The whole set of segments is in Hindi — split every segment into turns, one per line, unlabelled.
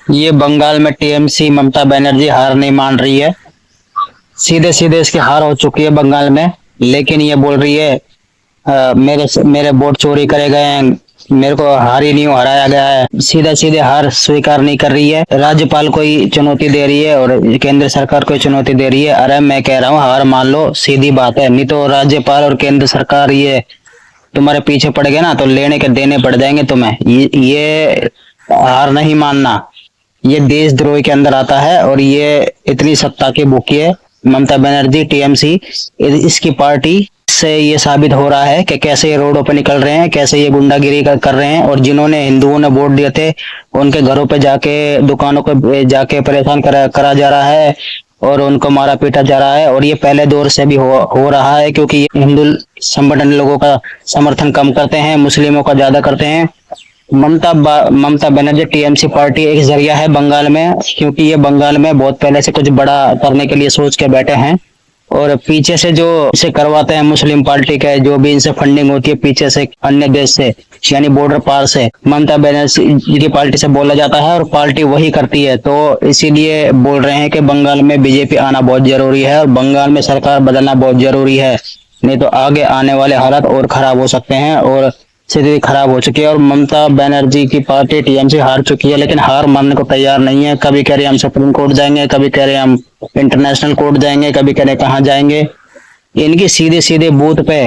ये बंगाल में टीएमसी ममता बनर्जी हार नहीं मान रही है। सीधे सीधे इसकी हार हो चुकी है बंगाल में। लेकिन ये बोल रही है मेरे मेरे वोट चोरी करे गए हैं, मेरे को हार ही नहीं हराया गया है। सीधा सीधे हार स्वीकार नहीं कर रही है, राज्यपाल को ही चुनौती दे रही है और केंद्र सरकार को ही चुनौती दे रही है। अरे मैं कह रहा हूँ हार मान लो, सीधी बात है। नहीं तो राज्यपाल और केंद्र सरकार ये तुम्हारे पीछे पड़ गए ना तो लेने के देने पड़ जाएंगे तुम्हें। ये हार नहीं मानना, ये देशद्रोही के अंदर आता है। और ये इतनी सत्ता की भूखी है ममता बनर्जी, टीएमसी, इसकी पार्टी से ये साबित हो रहा है कि कैसे ये रोडों पे निकल रहे हैं, कैसे ये गुंडागिरी कर रहे हैं। और जिन्होंने हिंदुओं ने वोट दिए थे उनके घरों पे जाके, दुकानों पे जाके परेशान करा जा रहा है और उनको मारा पीटा जा रहा है। और ये पहले दौर से भी हो रहा है, क्योंकि ये हिंदू संगठन लोगों का समर्थन कम करते हैं, मुस्लिमों का ज्यादा करते हैं। ममता बनर्जी टीएमसी पार्टी एक जरिया है बंगाल में, क्योंकि ये बंगाल में बहुत पहले से कुछ बड़ा करने के लिए सोच के बैठे हैं। और पीछे से जो इसे करवाते हैं मुस्लिम पार्टी के, जो भी इनसे फंडिंग होती है पीछे से अन्य देश से, यानी बॉर्डर पार से, ममता बनर्जी की पार्टी से बोला जाता है और पार्टी वही करती है। तो इसीलिए बोल रहे हैं कि बंगाल में बीजेपी आना बहुत जरूरी है और बंगाल में सरकार बदलना बहुत जरूरी है। नहीं तो आगे आने वाले हालात और खराब हो सकते हैं और स्थिति खराब हो चुकी है। और ममता बनर्जी की पार्टी टीएमसी हार चुकी है, लेकिन हार मानने को तैयार नहीं है। कभी कह रहे हम सुप्रीम कोर्ट जाएंगे, कभी कह रहे हम इंटरनेशनल कोर्ट जाएंगे, कभी कह रहे कहाँ जाएंगे। इनकी सीधे सीधे बूथ पे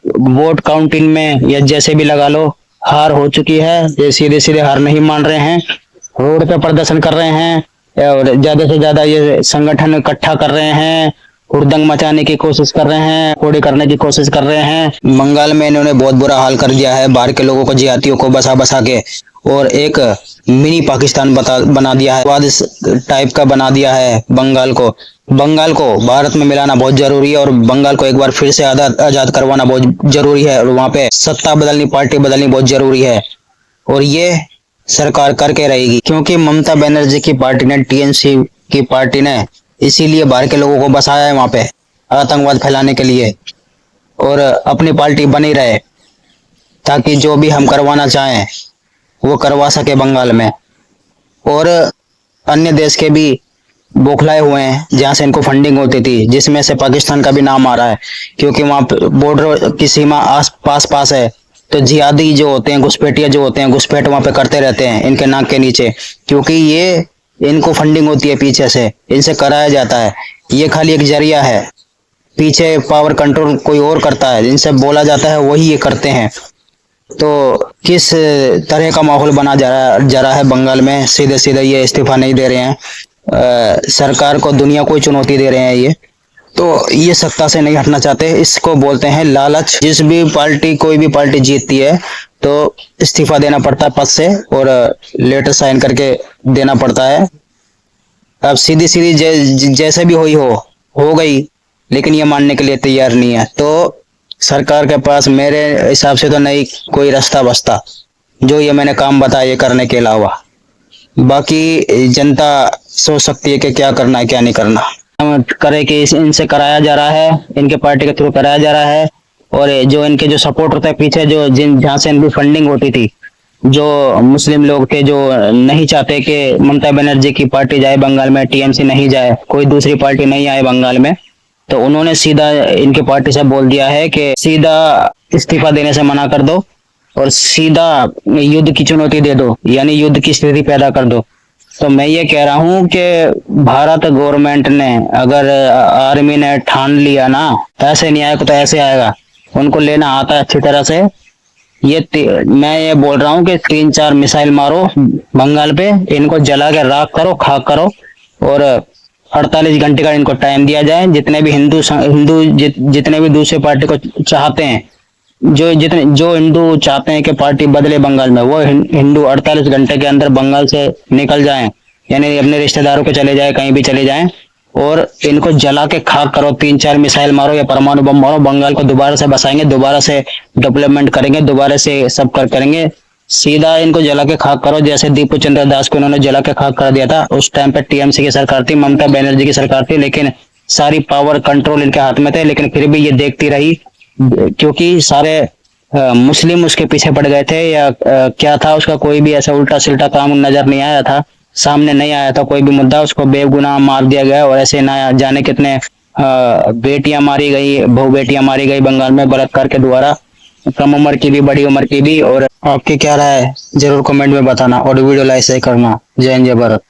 वोट काउंटिंग में या जैसे भी लगा लो, हार हो चुकी है। ये सीधे सीधे हार नहीं मान रहे हैं, रोड पे प्रदर्शन कर रहे हैं और ज्यादा से ज्यादा ये संगठन इकट्ठा कर रहे हैं, हुड़दंग मचाने की कोशिश कर रहे हैं, कोड़ी करने की कोशिश कर रहे हैं। बंगाल में इन्होंने बहुत बुरा हाल कर दिया है, बाहर के लोगों को, जिहादियों को बसा बसा के, और एक मिनी पाकिस्तान बना दिया है, वाद टाइप का बना दिया है बंगाल को। बंगाल को भारत में मिलाना बहुत जरूरी है और बंगाल को एक बार फिर से आजाद करवाना बहुत जरूरी है। और वहां पे सत्ता बदलनी, पार्टी बदलनी बहुत जरूरी है और ये सरकार करके रहेगी, क्योंकि ममता बनर्जी की पार्टी ने, टीएमसी की पार्टी ने इसीलिए बाहर के लोगों को बसाया है वहां पे आतंकवाद फैलाने के लिए, और अपनी पार्टी बनी रहे ताकि जो भी हम करवाना चाहें वो करवा सके बंगाल में। और अन्य देश के भी बौखलाए हुए हैं जहां से इनको फंडिंग होती थी, जिसमें से पाकिस्तान का भी नाम आ रहा है, क्योंकि वहां बॉर्डर की सीमा आस पास है। तो जिहादी जो होते हैं, घुसपैठिया जो होते हैं, घुसपैठ वहां पे करते रहते हैं इनके नाक के नीचे, क्योंकि ये इनको फंडिंग होती है पीछे से, इनसे कराया जाता है। ये खाली एक जरिया है, पीछे पावर कंट्रोल कोई और करता है, इनसे बोला जाता है वही ये करते हैं। तो किस तरह का माहौल बना जा रहा है बंगाल में। सीधे सीधे ये इस्तीफा नहीं दे रहे हैं, सरकार को, दुनिया को चुनौती दे रहे हैं ये। तो ये सत्ता से नहीं हटना चाहते, इसको बोलते हैं लालच। जिस भी पार्टी, कोई भी पार्टी जीतती है तो इस्तीफा देना पड़ता है पद से और लेटर साइन करके देना पड़ता है। अब सीधी सीधी जैसे भी हुई हो गई, लेकिन ये मानने के लिए तैयार नहीं है। तो सरकार के पास मेरे हिसाब से तो नहीं कोई रास्ता बचता, जो ये मैंने काम बताया ये करने के अलावा। बाकी जनता सोच सकती है कि क्या करना है क्या नहीं करना। करे कि इनसे कराया जा रहा है, इनके पार्टी के थ्रू कराया जा रहा है। और जो इनके जो सपोर्ट होता है पीछे, जो जहाँ से इनकी फंडिंग होती थी, जो मुस्लिम लोग थे जो नहीं चाहते कि ममता बनर्जी की पार्टी जाए बंगाल में, टीएमसी नहीं जाए, कोई दूसरी पार्टी नहीं आए बंगाल में, तो उन्होंने सीधा इनकी पार्टी से बोल दिया है कि सीधा इस्तीफा देने से मना कर दो और सीधा युद्ध की चुनौती दे दो, यानी युद्ध की स्थिति पैदा कर दो। तो मैं ये कह रहा हूँ कि भारत गवर्नमेंट ने, अगर आर्मी ने ठान लिया ना, ऐसे नहीं आएगा तो ऐसे आएगा, उनको लेना आता है अच्छी तरह से। मैं ये बोल रहा हूँ कि 3-4 मिसाइल मारो बंगाल पे, इनको जला के राख करो, खाक करो, और 48 घंटे का इनको टाइम दिया जाए। जितने भी जितने भी दूसरे पार्टी को चाहते हैं, जो हिंदू चाहते हैं कि पार्टी बदले बंगाल में, वो हिंदू 48 घंटे के अंदर बंगाल से निकल जाएं, यानी अपने रिश्तेदारों के चले जाएं, कहीं भी चले जाएं, और इनको जला के खाक करो। 3-4 मिसाइल मारो या परमाणु बम मारो, बंगाल को दोबारा से बसाएंगे, दोबारा से डेवलपमेंट करेंगे, दोबारा से सब करेंगे। सीधा इनको जला के खाक करो, जैसे दीपू चंद्र दास को इन्होंने जला के खाक कर दिया था। उस टाइम पे टीएमसी की सरकार थी, ममता बनर्जी की सरकार थी, लेकिन सारी पावर कंट्रोल इनके हाथ में थे, लेकिन फिर भी ये देखती रही, क्योंकि सारे मुस्लिम उसके पीछे पड़ गए थे, या क्या था उसका कोई भी ऐसा उल्टा सिल्टा काम नजर नहीं आया था। सामने नहीं आया था कोई भी मुद्दा, उसको बेगुनाह मार दिया गया। और ऐसे ना जाने कितने बेटियां मारी गई, बहु बेटियां मारी गई बंगाल में बलात्कार के द्वारा, कम उम्र की भी बड़ी उम्र की भी। और आपकी क्या राय है जरूर कमेंट में बताना और वीडियो लाइक शेयर करना। जय हिंद जय भारत।